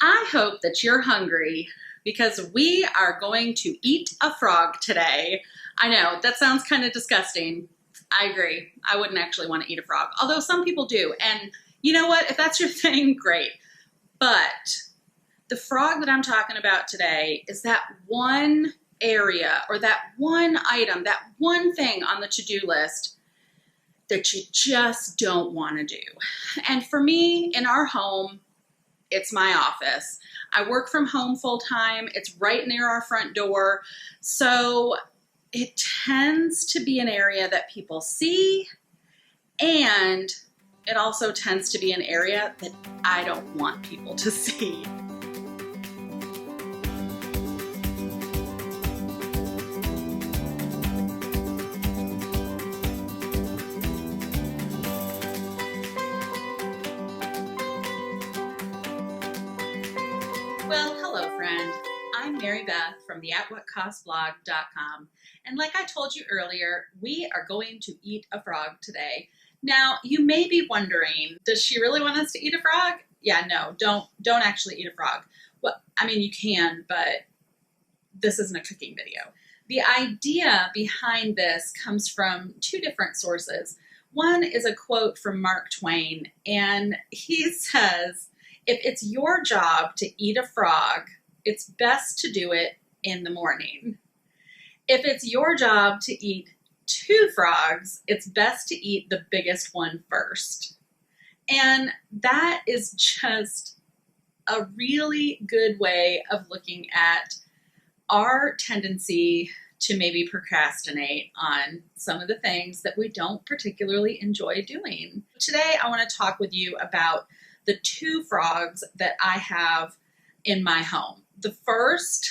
I hope that you're hungry because we are going to eat a frog today. I know, that sounds kind of disgusting. I agree. I wouldn't actually want to eat a frog, although some people do. And you know what? If that's your thing, great. But the frog that I'm talking about today is that one area or that one item, that one thing on the to-do list that you just don't want to do. And for me, in our home, it's my office. I work from home full time. It's right near our front door. So it tends to be an area that people see, and it also tends to be an area that I don't want people to see. Well, hello friend. I'm Mary Beth from the atwhatcostblog.com, and like I told you earlier, we are going to eat a frog today. Now, you may be wondering, does she really want us to eat a frog? Yeah, no, don't actually eat a frog. Well, I mean, you can, but this isn't a cooking video. The idea behind this comes from two different sources. One is a quote from Mark Twain, and he says, if it's your job to eat a frog, it's best to do it in the morning. If it's your job to eat two frogs, it's best to eat the biggest one first. And that is just a really good way of looking at our tendency to maybe procrastinate on some of the things that we don't particularly enjoy doing. Today, I want to talk with you about the two frogs that I have in my home. The first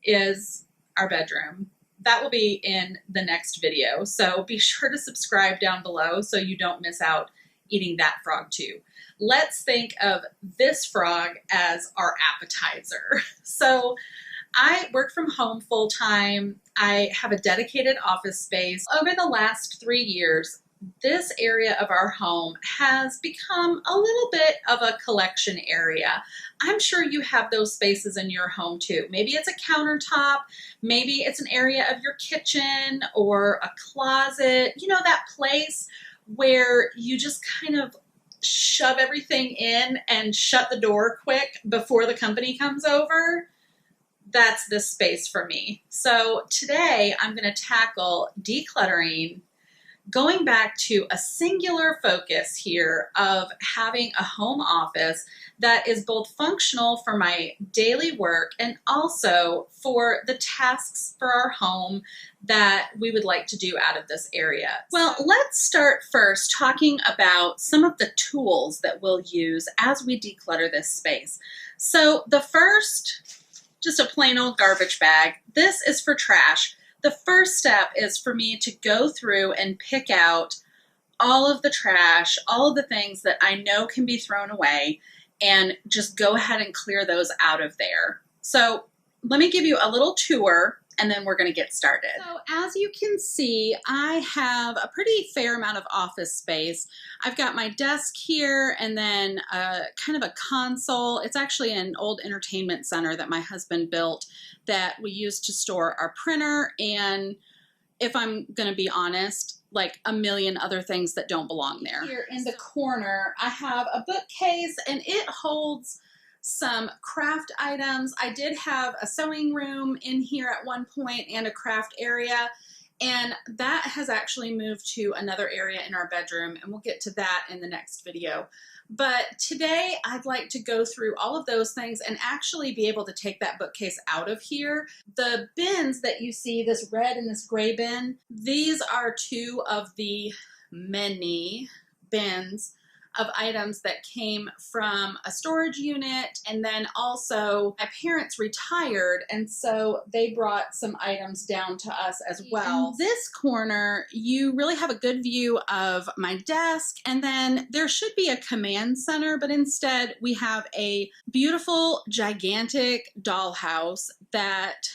is our bedroom. That will be in the next video, so be sure to subscribe down below so you don't miss out eating that frog too. Let's think of this frog as our appetizer. So I work from home full time. I have a dedicated office space. Over the last 3 years, this area of our home has become a little bit of a collection area. I'm sure you have those spaces in your home too. Maybe it's a countertop, maybe it's an area of your kitchen or a closet, you know, that place where you just kind of shove everything in and shut the door quick before the company comes over. That's this space for me. So today I'm going to tackle decluttering, going back to a singular focus here of having a home office that is both functional for my daily work and also for the tasks for our home that we would like to do out of this area. Well, let's start first talking about some of the tools that we'll use as we declutter this space. So the first, just a plain old garbage bag. This is for trash. The first step is for me to go through and pick out all of the trash, all of the things that I know can be thrown away, and just go ahead and clear those out of there. So let me give you a little tour and then we're going to get started. So as you can see, I have a pretty fair amount of office space. I've got my desk here and then kind of a console. It's actually an old entertainment center that my husband built that we use to store our printer, and if I'm going to be honest, like a million other things that don't belong there. Here in the corner, I have a bookcase and it holds some craft items. I did have a sewing room in here at one point and a craft area, and that has actually moved to another area in our bedroom, and we'll get to that in the next video. But today I'd like to go through all of those things and actually be able to take that bookcase out of here. The bins that you see, this red and this gray bin, these are two of the many bins of items that came from a storage unit, and then also my parents retired, and so they brought some items down to us as well. In this corner, you really have a good view of my desk, and then there should be a command center, but instead we have a beautiful, gigantic dollhouse that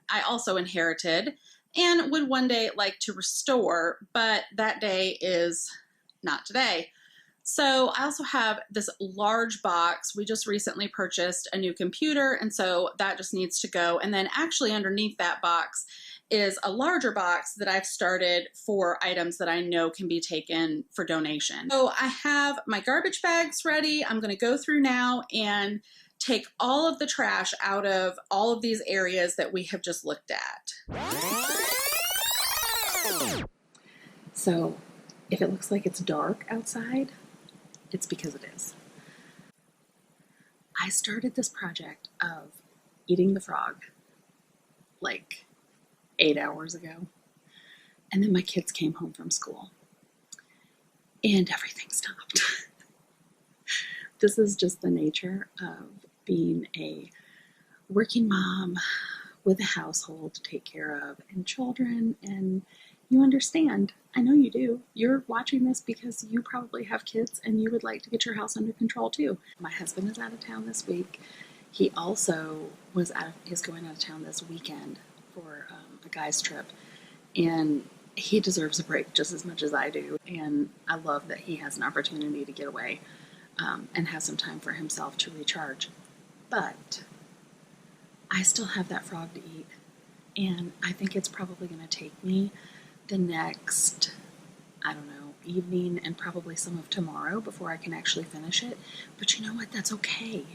I also inherited and would one day like to restore, but that day is not today. So I also have this large box. We just recently purchased a new computer, and so that just needs to go. And then actually underneath that box is a larger box that I've started for items that I know can be taken for donation. So I have my garbage bags ready. I'm going to go through now and take all of the trash out of all of these areas that we have just looked at. So if it looks like it's dark outside, it's because it is. I started this project of eating the frog like 8 hours ago, and then my kids came home from school and everything stopped. This is just the nature of being a working mom with a household to take care of and children, and you understand. I know you do. You're watching this because you probably have kids and you would like to get your house under control too. My husband is out of town this week. He also is going out of town this weekend for a guy's trip, and he deserves a break just as much as I do. And I love that he has an opportunity to get away and have some time for himself to recharge. But I still have that frog to eat, and I think it's probably going to take me the next, I don't know, evening and probably some of tomorrow before I can actually finish it. But you know what? That's okay.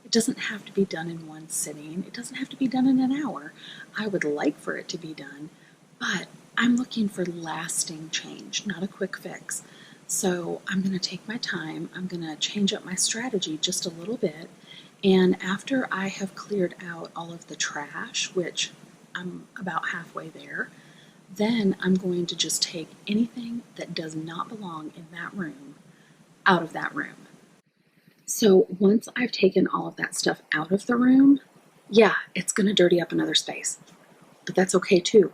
It doesn't have to be done in one sitting. It doesn't have to be done in an hour. I would like for it to be done, but I'm looking for lasting change, not a quick fix. So I'm going to take my time. I'm going to change up my strategy just a little bit. And after I have cleared out all of the trash, which I'm about halfway there, then I'm going to just take anything that does not belong in that room out of that room. So once I've taken all of that stuff out of the room, yeah, it's going to dirty up another space, but that's okay too.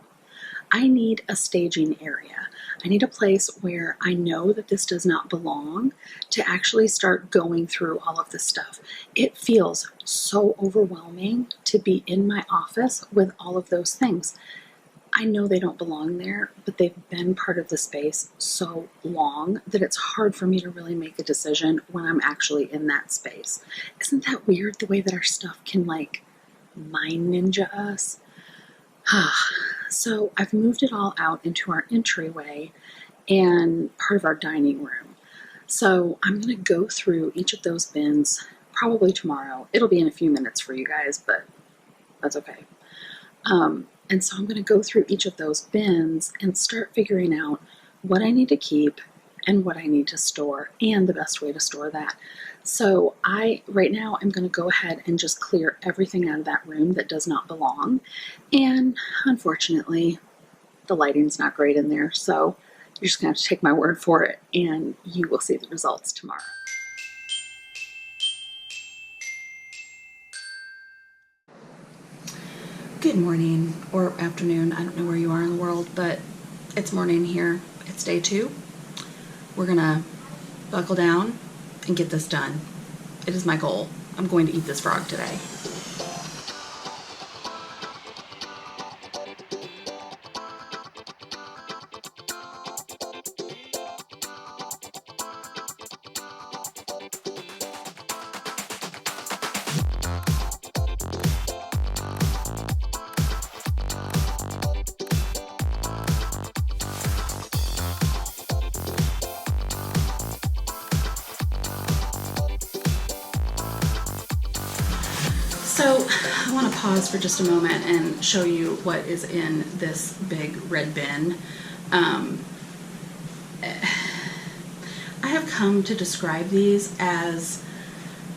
I need a staging area. I need a place where I know that this does not belong to actually start going through all of this stuff. It feels so overwhelming to be in my office with all of those things. I know they don't belong there, but they've been part of the space so long that it's hard for me to really make a decision when I'm actually in that space. Isn't that weird, the way that our stuff can like mind ninja us? So I've moved it all out into our entryway and part of our dining room. So I'm going to go through each of those bins probably tomorrow. It'll be in a few minutes for you guys, but that's okay. And so I'm going to go through each of those bins and start figuring out what I need to keep and what I need to store and the best way to store that. So right now I'm going to go ahead and just clear everything out of that room that does not belong. And unfortunately, the lighting's not great in there, so you're just going to have to take my word for it, and you will see the results tomorrow. Good morning or afternoon. I don't know where you are in the world, but it's morning here. It's day 2. We're gonna buckle down and get this done. It is my goal. I'm going to eat this frog today. So I want to pause for just a moment and show you what is in this big red bin. I have come to describe these as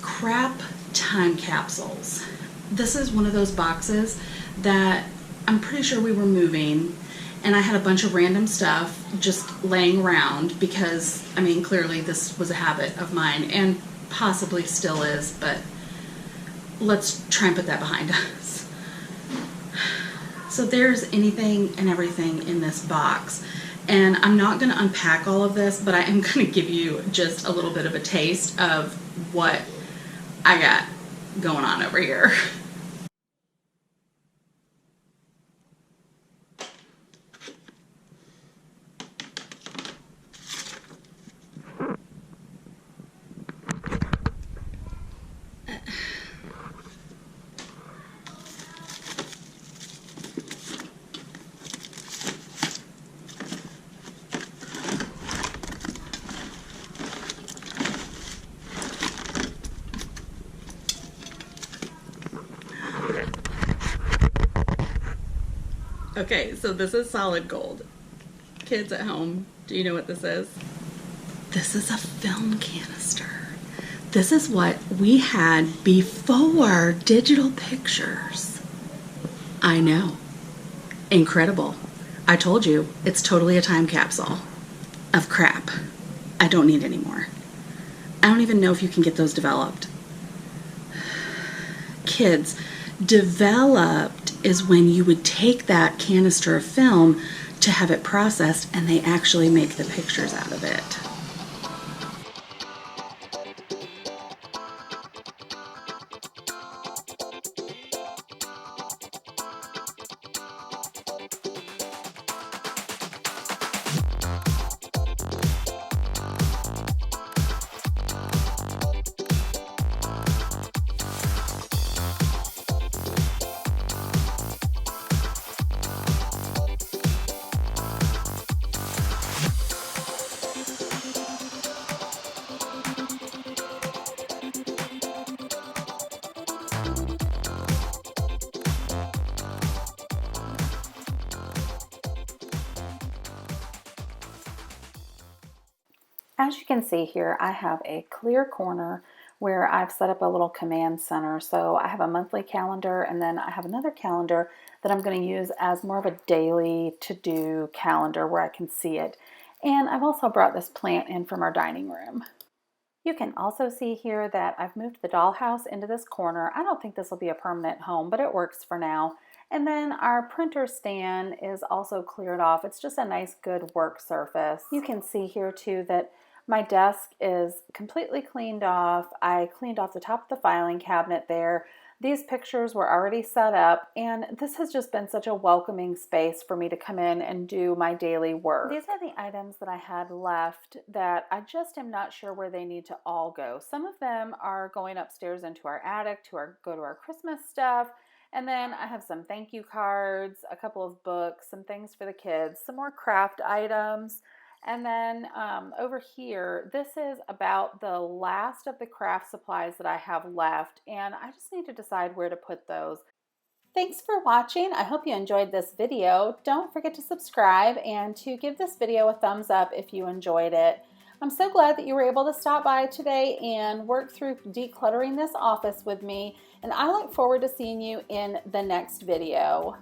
crap time capsules. This is one of those boxes that I'm pretty sure we were moving, and I had a bunch of random stuff just laying around because, I mean, clearly this was a habit of mine and possibly still is, but let's try and put that behind us. So there's anything and everything in this box. And I'm not going to unpack all of this, but I am going to give you just a little bit of a taste of what I got going on over here. Okay, so this is solid gold. Kids at home, do you know what this is? This is a film canister. This is what we had before digital pictures. I know. Incredible. I told you, it's totally a time capsule of crap I don't need anymore. I don't even know if you can get those developed. Kids, developed is when you would take that canister of film to have it processed and they actually make the pictures out of it. As you can see here, I have a clear corner where I've set up a little command center. So I have a monthly calendar, and then I have another calendar that I'm going to use as more of a daily to-do calendar where I can see it. And I've also brought this plant in from our dining room. You can also see here that I've moved the dollhouse into this corner. I don't think this will be a permanent home, but it works for now. And then our printer stand is also cleared off. It's just a nice, good work surface. You can see here too that my desk is completely cleaned off. I cleaned off the top of the filing cabinet there. These pictures were already set up, and this has just been such a welcoming space for me to come in and do my daily work. These are the items that I had left that I just am not sure where they need to all go. Some of them are going upstairs into our attic to go to our Christmas stuff. And then I have some thank you cards, a couple of books, some things for the kids, some more craft items. And then over here, this is about the last of the craft supplies that I have left, and I just need to decide where to put those. Thanks for watching. I hope you enjoyed this video. Don't forget to subscribe and to give this video a thumbs up if you enjoyed it. I'm so glad that you were able to stop by today and work through decluttering this office with me, and I look forward to seeing you in the next video.